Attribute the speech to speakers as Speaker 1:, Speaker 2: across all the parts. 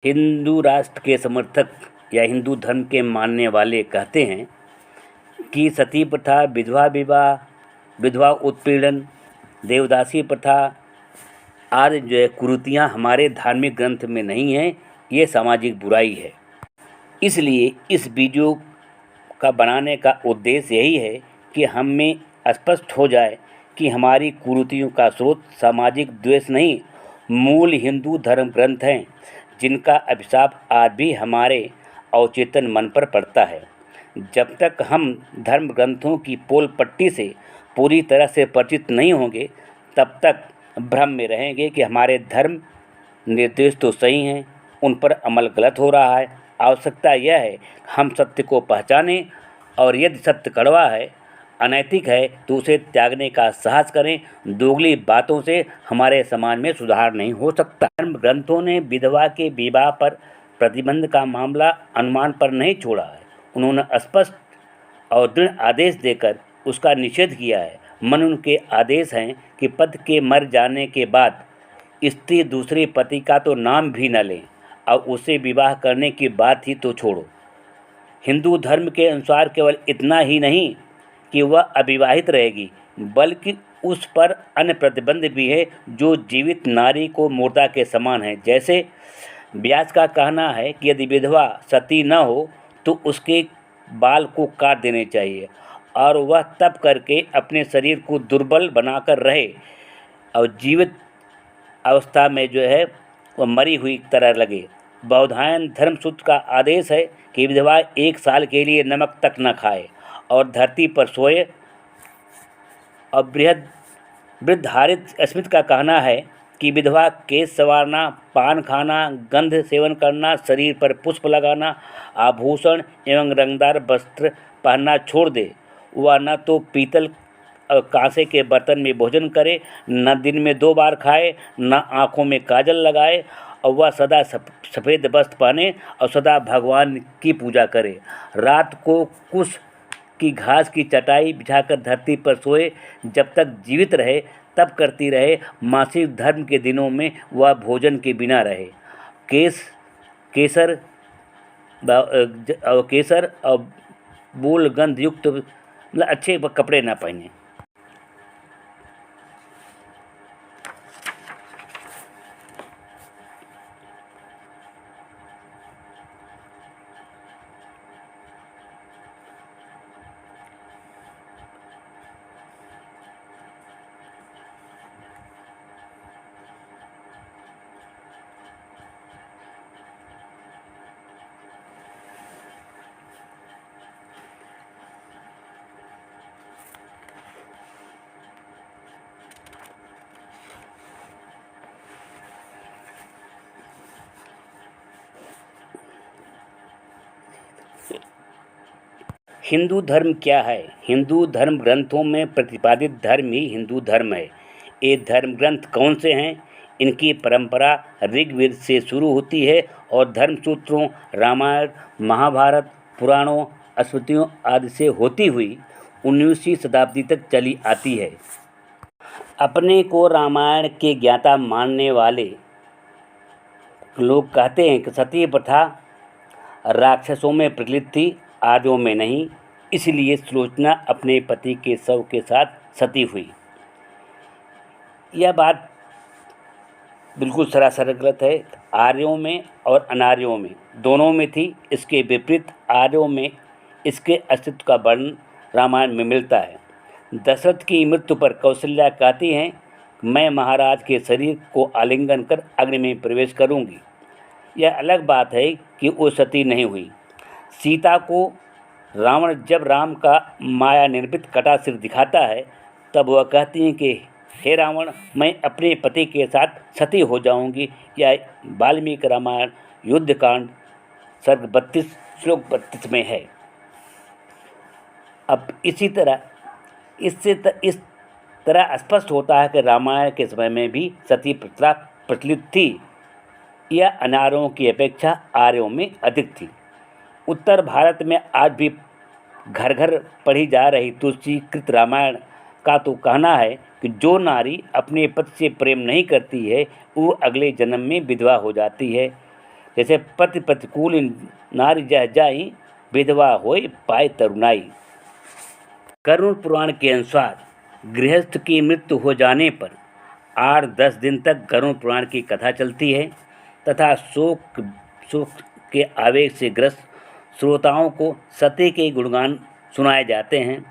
Speaker 1: हिंदू राष्ट्र के समर्थक या हिंदू धर्म के मानने वाले कहते हैं कि सती प्रथा, विधवा विवाह, विधवा उत्पीड़न, देवदासी प्रथा आदि जो है कुरीतियाँ हमारे धार्मिक ग्रंथ में नहीं हैं, ये सामाजिक बुराई है। इसलिए इस वीडियो का बनाने का उद्देश्य यही है कि हम में स्पष्ट हो जाए कि हमारी कुरीतियों का स्रोत सामाजिक द्वेष नहीं, मूल हिंदू धर्म ग्रंथ हैं, जिनका अभिशाप आज भी हमारे अवचेतन मन पर पड़ता है। जब तक हम धर्म ग्रंथों की पोल पट्टी से पूरी तरह से परिचित नहीं होंगे, तब तक भ्रम में रहेंगे कि हमारे धर्म निर्देश तो सही हैं, उन पर अमल गलत हो रहा है। आवश्यकता यह है हम सत्य को पहचानें और यदि सत्य कड़वा है, अनैतिक है, तो उसे त्यागने का साहस करें। दोगली बातों से हमारे समाज में सुधार नहीं हो सकता। धर्म ग्रंथों ने विधवा के विवाह पर प्रतिबंध का मामला अनुमान पर नहीं छोड़ा है। उन्होंने स्पष्ट और दृढ़ आदेश देकर उसका निषेध किया है। मन उनके आदेश हैं कि पति के मर जाने के बाद स्त्री दूसरे पति का तो नाम भी न लें और उसे विवाह करने की बात ही तो छोड़ो। हिंदू धर्म के अनुसार केवल इतना ही नहीं कि वह अविवाहित रहेगी, बल्कि उस पर अन्य प्रतिबंध भी है जो जीवित नारी को मुर्दा के समान है। जैसे व्यास का कहना है कि यदि विधवा सती न हो तो उसके बाल को काट देने चाहिए और वह तप करके अपने शरीर को दुर्बल बनाकर रहे और जीवित अवस्था में जो है वह मरी हुई तरह लगे। बौधायन धर्मसूत्र का आदेश है कि विधवा 1 साल के लिए नमक तक न खाए और धरती पर सोए। और वृद्धारित स्मिथ का कहना है कि विधवा केस संवारना, पान खाना, गंध सेवन करना, शरीर पर पुष्प लगाना, आभूषण एवं रंगदार वस्त्र पहनना छोड़ दे। वह न तो पीतल कांसे के बर्तन में भोजन करे, न दिन में 2 बार खाए, न आँखों में काजल लगाए, और वह सदा सफ़ेद वस्त्र पहने और सदा भगवान की पूजा करे। रात को कुश की घास की चटाई बिछाकर धरती पर सोए। जब तक जीवित रहे तब करती रहे। मासिक धर्म के दिनों में वह भोजन के बिना रहे। केसर और बोल गंध युक्त मतलब अच्छे कपड़े ना पहने। हिंदू धर्म क्या है? हिंदू धर्म ग्रंथों में प्रतिपादित धर्म ही हिंदू धर्म है। ये धर्म ग्रंथ कौन से हैं? इनकी परंपरा ऋग्वेद से शुरू होती है और धर्मसूत्रों, रामायण, महाभारत, पुराणों, स्मृतियों आदि से होती हुई 19वीं शताब्दी तक चली आती है। अपने को रामायण के ज्ञाता मानने वाले लोग कहते हैं कि सती प्रथा राक्षसों में प्रचलित थी, आर्यों में नहीं। इसलिए सुलोचना अपने पति के शव के साथ सती हुई। यह बात बिल्कुल सरासर गलत है। आर्यों में और अनार्यों में दोनों में थी। इसके विपरीत आर्यों में इसके अस्तित्व का वर्णन रामायण में मिलता है। दशरथ की मृत्यु पर कौशल्या कहती हैं, मैं महाराज के शरीर को आलिंगन कर अग्नि में प्रवेश करूंगी। यह अलग बात है कि वो सती नहीं हुई। सीता को रावण जब राम का माया निर्मित कटा सिर दिखाता है, तब वह कहती हैं कि हे रावण, मैं अपने पति के साथ सती हो जाऊंगी। यह वाल्मीकि रामायण युद्धकांड सर्ग 32 श्लोक 32 में है। अब इस तरह स्पष्ट होता है कि रामायण के समय में भी सती प्रथा प्रचलित थी। यह अनार्यों की अपेक्षा आर्यों में अधिक थी। उत्तर भारत में आज भी घर घर पढ़ी जा रही तुलसीकृत रामायण का तो कहना है कि जो नारी अपने पति से प्रेम नहीं करती है वो अगले जन्म में विधवा हो जाती है। जैसे पति प्रतिकूल नारी जह जाई, विधवा होई पाए तरुणाई। गरुड़ पुराण के अनुसार गृहस्थ की मृत्यु हो जाने पर 8-10 दिन तक गरुड़ पुराण की कथा चलती है तथा शोक के आवेग से ग्रस्त श्रोताओं को सती के गुणगान सुनाए जाते हैं।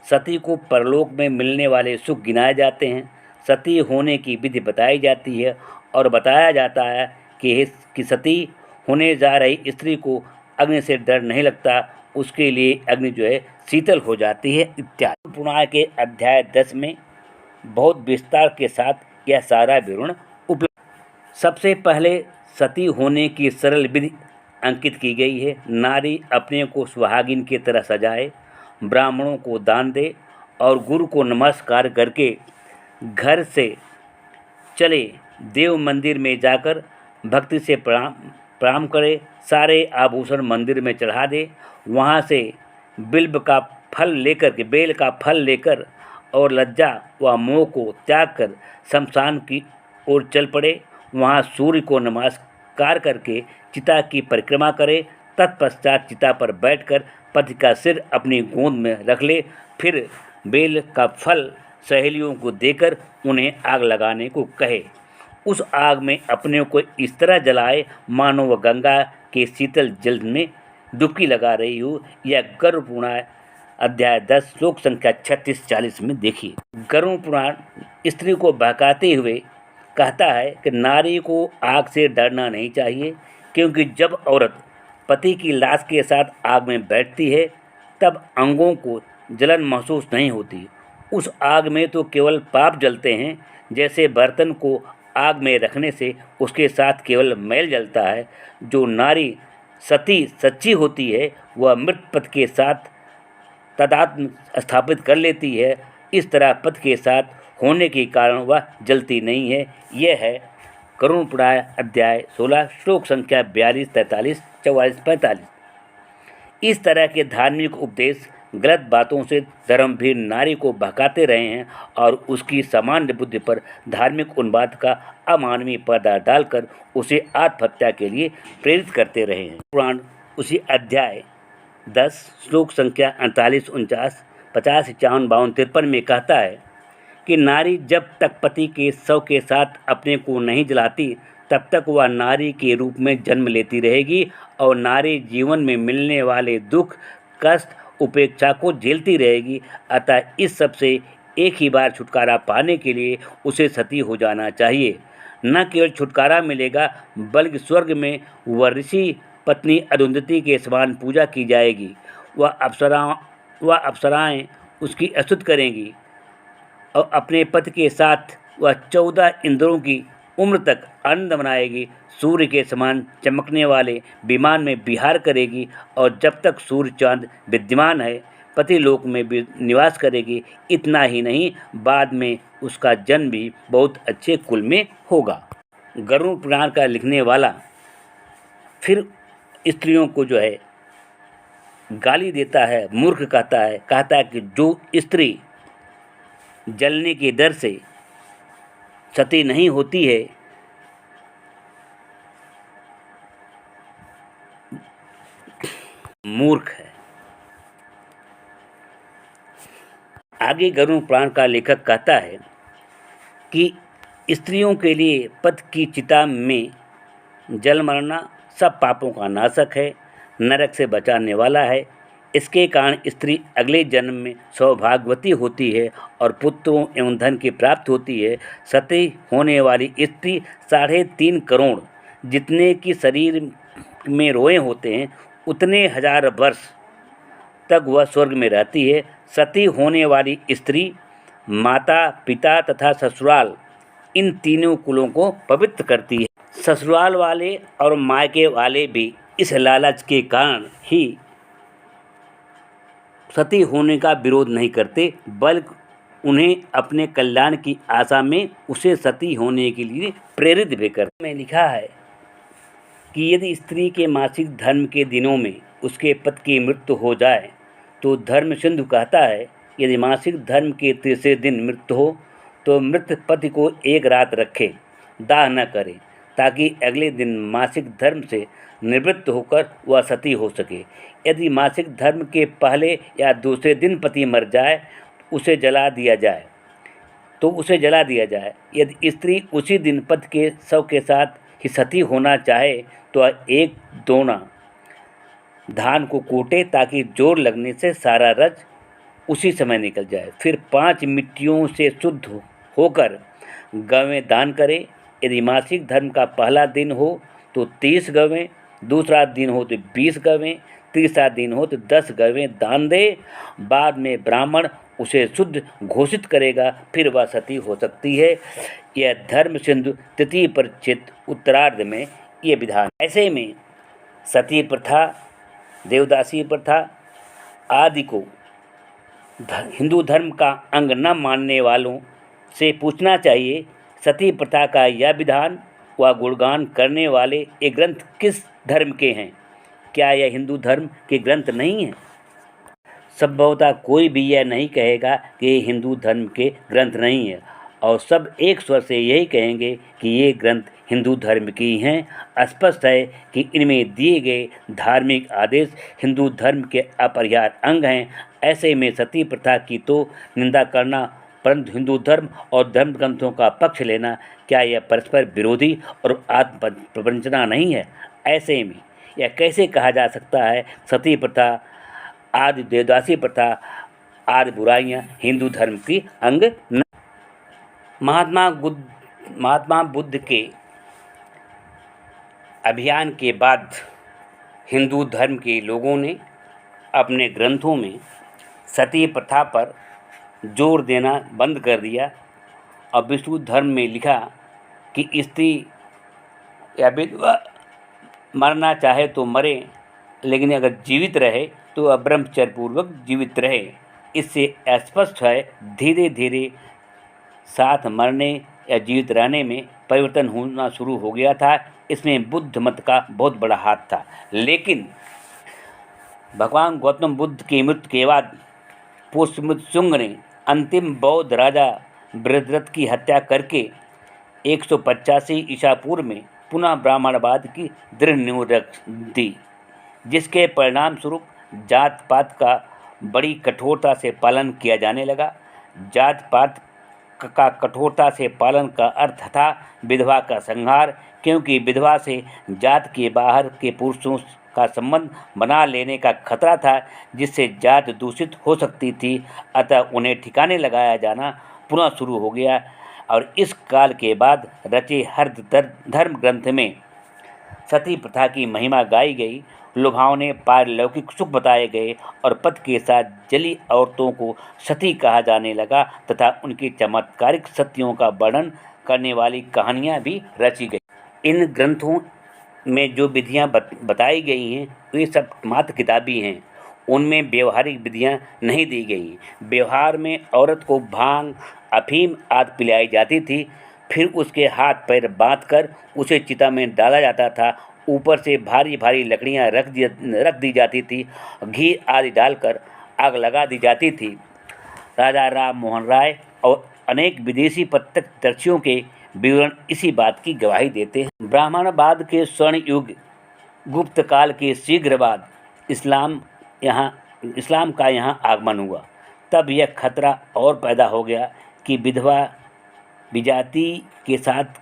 Speaker 1: सती को परलोक में मिलने वाले सुख गिनाए जाते हैं। सती होने की विधि बताई जाती है और बताया जाता है कि सती होने जा रही स्त्री को अग्नि से डर नहीं लगता, उसके लिए अग्नि जो है शीतल हो जाती है इत्यादि। पुराण के अध्याय 10 में बहुत विस्तार के साथ यह सारा विवरण उपलब्ध। सबसे पहले सती होने की सरल विधि अंकित की गई है। नारी अपने को सुहागिन की तरह सजाए, ब्राह्मणों को दान दे और गुरु को नमस्कार करके घर से चले देव मंदिर में जाकर भक्ति से प्रणाम करे, सारे आभूषण मंदिर में चढ़ा दे, वहाँ से बेल का फल लेकर और लज्जा व मोह को त्याग कर शमशान की ओर चल पड़े। वहाँ सूर्य को नमस्कार करके चिता की परिक्रमा करे। तत्पश्चात चिता पर बैठकर पति का सिर अपनी गोद में रख ले, फिर बेल का फल सहेलियों को देकर उन्हें आग लगाने को कहे। उस आग में अपने को इस तरह जलाए मानो वह गंगा के शीतल जल में डुबकी लगा रही हो। यह गरुड़ पुराण अध्याय 10 श्लोक संख्या 36-40 में देखिए। गरुड़ पुराण स्त्री को बहकाते हुए कहता है कि नारी को आग से डरना नहीं चाहिए, क्योंकि जब औरत पति की लाश के साथ आग में बैठती है तब अंगों को जलन महसूस नहीं होती। उस आग में तो केवल पाप जलते हैं। जैसे बर्तन को आग में रखने से उसके साथ केवल मैल जलता है। जो नारी सती सच्ची होती है वह मृत पति के साथ तादात्म्य स्थापित कर लेती है। इस तरह पति के साथ होने के कारण वह जलती नहीं है। यह है गरुड़ पुराण अध्याय 16 श्लोक संख्या 42, 43, 44, 45। इस तरह के धार्मिक उपदेश गलत बातों से धर्मभीर नारी को बहकाते रहे हैं और उसकी सामान्य बुद्धि पर धार्मिक उन्माद का अमानवीय पर्दा डालकर उसे आत्महत्या के लिए प्रेरित करते रहे हैं। पुराण उसी अध्याय 10 श्लोक संख्या 48, 49, 50, 51, 52, 53 में कहता है कि नारी जब तक पति के शव के साथ अपने को नहीं जलाती तब तक वह नारी के रूप में जन्म लेती रहेगी और नारी जीवन में मिलने वाले दुख, कष्ट, उपेक्षा को झेलती रहेगी। अतः इस सब से एक ही बार छुटकारा पाने के लिए उसे सती हो जाना चाहिए। न केवल छुटकारा मिलेगा बल्कि स्वर्ग में वह ऋषि पत्नी अरुंधति के समान पूजा की जाएगी। वह अप्सराएं उसकी स्तुति करेंगी और अपने पति के साथ वह 14 इंद्रों की उम्र तक आनंद मनाएगी। सूर्य के समान चमकने वाले विमान में विहार करेगी और जब तक सूर्य चांद विद्यमान है पति लोक में भी निवास करेगी। इतना ही नहीं, बाद में उसका जन्म भी बहुत अच्छे कुल में होगा। गरुड़ पुराण का लिखने वाला फिर स्त्रियों को जो है गाली देता है, मूर्ख कहता है कि जो स्त्री जलने के डर से सती नहीं होती है मूर्ख है। आगे गरुड़ पुराण का लेखक कहता है कि स्त्रियों के लिए पति की चिता में जल मरना सब पापों का नाशक है, नरक से बचाने वाला है। इसके कारण स्त्री अगले जन्म में सौभाग्यवती होती है और पुत्रों एवं धन की प्राप्ति होती है। सती होने वाली स्त्री 3.5 करोड़ जितने की शरीर में रोए होते हैं उतने हजार वर्ष तक वह स्वर्ग में रहती है। सती होने वाली स्त्री माता, पिता तथा ससुराल इन तीनों कुलों को पवित्र करती है। ससुराल वाले और मायके वाले भी इस लालच के कारण ही सती होने का विरोध नहीं करते, बल्कि उन्हें अपने कल्याण की आशा में उसे सती होने के लिए प्रेरित भी करते। में लिखा है कि यदि स्त्री के मासिक धर्म के दिनों में उसके पति की मृत्यु हो जाए तो धर्म सिंधु कहता है यदि मासिक धर्म के तीसरे दिन मृत्यु हो तो मृत पति को एक रात रखे, दाह न करे, ताकि अगले दिन मासिक धर्म से निवृत्त होकर वह सती हो सके। यदि मासिक धर्म के पहले या दूसरे दिन पति मर जाए उसे जला दिया जाए। यदि स्त्री उसी दिन पति के शव के साथ ही सती होना चाहे तो एक दोना धान को कूटे ताकि जोर लगने से सारा रज उसी समय निकल जाए। फिर 5 मिट्टियों से शुद्ध होकर गवें दान करे। यदि मासिक धर्म का पहला दिन हो तो 30 गवें, दूसरा दिन हो तो 20 गवें, तीसरा दिन हो तो 10 गवें दान दे। बाद में ब्राह्मण उसे शुद्ध घोषित करेगा, फिर वह सती हो सकती है। यह धर्म सिंधु तृतीय परिच्छेद उत्तरार्ध में ये विधान। ऐसे में सती प्रथा, देवदासी प्रथा आदि को हिंदू धर्म का अंग न मानने वालों से पूछना चाहिए, सती प्रथा का यह विधान व गुणगान करने वाले ये ग्रंथ किस धर्म के हैं? क्या यह हिंदू धर्म के ग्रंथ नहीं हैं? संभवतः कोई भी यह नहीं कहेगा कि ये हिंदू धर्म के ग्रंथ नहीं है, और सब एक स्वर से यही कहेंगे कि ये ग्रंथ हिंदू धर्म की हैं। स्पष्ट है कि इनमें दिए गए धार्मिक आदेश हिंदू धर्म के अपरिहार्य अंग हैं। ऐसे में सती प्रथा की तो निंदा करना, परंतु हिंदू धर्म और धर्म ग्रंथों का पक्ष लेना, क्या यह परस्पर विरोधी और आत्म प्रवंचना नहीं है? ऐसे में यह कैसे कहा जा सकता है सती प्रथा आदि देवदासी प्रथा आदि बुराइयां हिंदू धर्म की अंग न? महात्मा बुद्ध के अभियान के बाद हिंदू धर्म के लोगों ने अपने ग्रंथों में सती प्रथा पर जोर देना बंद कर दिया और विष्णु धर्म में लिखा कि स्त्री या विधवा मरना चाहे तो मरे, लेकिन अगर जीवित रहे तो वह ब्रह्मचर्य पूर्वक जीवित रहे। इससे स्पष्ट है धीरे धीरे साथ मरने या जीवित रहने में परिवर्तन होना शुरू हो गया था। इसमें बुद्ध मत का बहुत बड़ा हाथ था। लेकिन भगवान गौतम बुद्ध की मृत्यु के बाद पुष्यमित ने अंतिम बौद्ध राजा बृहद्रथ की हत्या करके 185 ईसा पूर्व में पुनः ब्राह्मणवाद की दृढ़ नींव रख दी, जिसके परिणाम स्वरूप जात पात का बड़ी कठोरता से पालन किया जाने लगा। जात पात का कठोरता से पालन का अर्थ था विधवा का संहार, क्योंकि विधवा से जात के बाहर के पुरुषों का संबंध बना लेने का खतरा था, जिससे जात दूषित हो सकती थी। अतः उन्हें ठिकाने लगाया जाना पुनः शुरू हो गया और इस काल के बाद रचे हर धर्म ग्रंथ में सती प्रथा की महिमा गाई गई, लुभावने पारलौकिक सुख बताए गए और पति के साथ जली औरतों को सती कहा जाने लगा तथा उनकी चमत्कारिक सतियों का वर्णन करने वाली कहानियाँ भी रची गई। इन ग्रंथों में जो विधियाँ बताई गई हैं वे सब मात्र किताबी हैं, उनमें व्यवहारिक विधियाँ नहीं दी गई। व्यवहार में औरत को भांग, अफीम आदि पिलाई जाती थी, फिर उसके हाथ पैर बांधकर उसे चिता में डाला जाता था। ऊपर से भारी भारी लकड़ियाँ रख दी जाती थी, घी आदि डालकर आग लगा दी जाती थी। राजा राम मोहन राय और अनेक विदेशी प्रत्यक्षदर्शियों के विवरण इसी बात की गवाही देते हैं। ब्राह्मणवाद के स्वर्ण युग गुप्त काल के शीघ्र बाद इस्लाम का यहाँ आगमन हुआ। तब यह खतरा और पैदा हो गया कि विधवा विजाति के साथ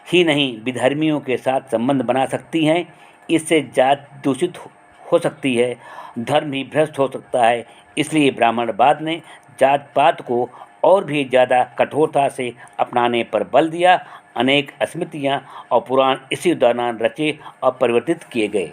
Speaker 1: ही नहीं विधर्मियों के साथ संबंध बना सकती हैं। इससे जात दूषित हो सकती है, धर्म भी भ्रष्ट हो सकता है। इसलिए ब्राह्मणवाद ने जात पात को और भी ज़्यादा कठोरता से अपनाने पर बल दिया। अनेक स्मृतियाँ और पुराण इसी दौरान रचे और परिवर्तित किए गए।